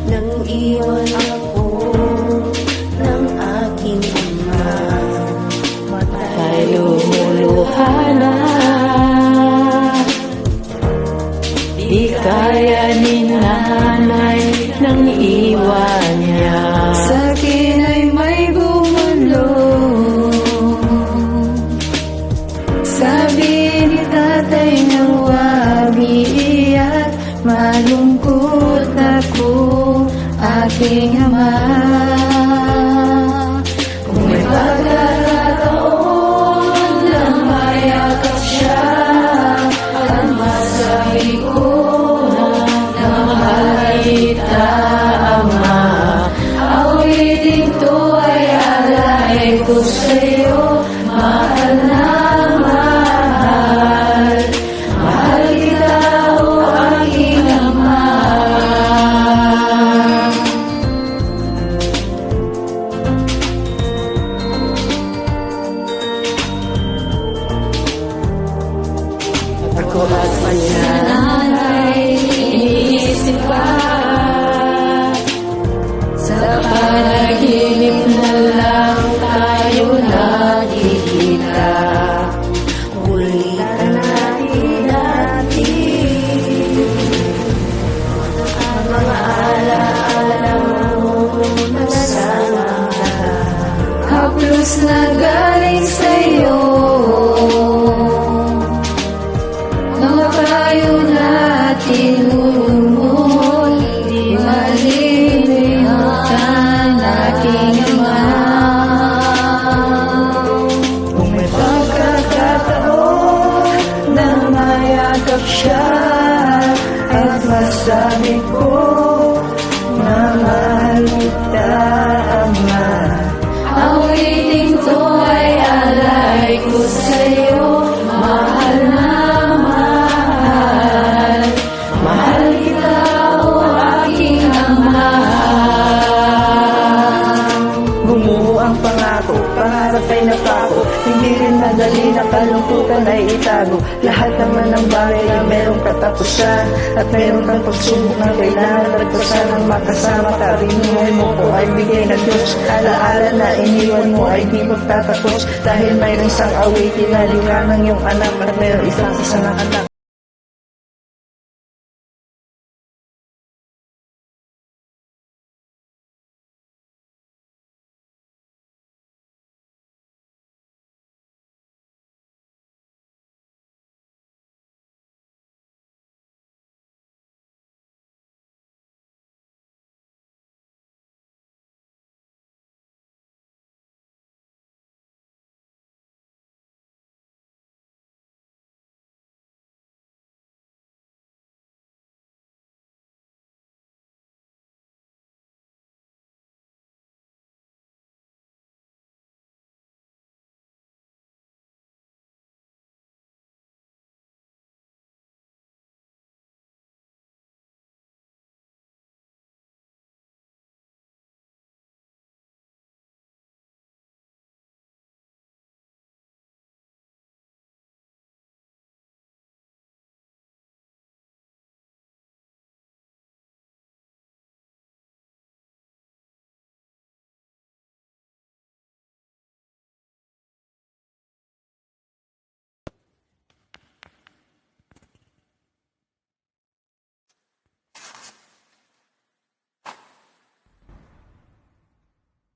nang iwan ako ng aking ama. Matay lumuluha na, di kaya ni nanay nang iwan niya. Sa akin ay may bumulong, sabi ni tatay na huwag iiyak, malungkot ako aking ama. Kung may pagkakataon na mayakap siya, at masabi ko na mahal kita, ama. Awitin to ay alay ko sa'yo, mahal na mahal. Mahal kita, o aking ama. Ako at nanay, iniisip pa, Sa panaginip na lang tayo nakikita. ulitan natin ang mga alaala mo nasama ka. Haplos na galing sa'yo, mga payo natin lumul, di malilimutan aking ama. Kung may pagkakataon na mayakap siya, at masabi ko na mahal kita, ama. Awitin to ay alay ko sa'yo, mahal na mahal. Mahal kita, o aking ama. Bumuo ang pangako, pangarap ay napako. Hindi rin madali na kalungkutan ay itago. Lahat naman ng bagay ay merong katapusan, at meron kang pagsubok na kailangan lagpasan. Ang makasama ka, binuhay mo ko ay bigay ng Diyos. Alaala na iniwan mo ay di magtatapos, dahil mayroong isang awitin na liwanag iyong anak, at mayroong isang anak.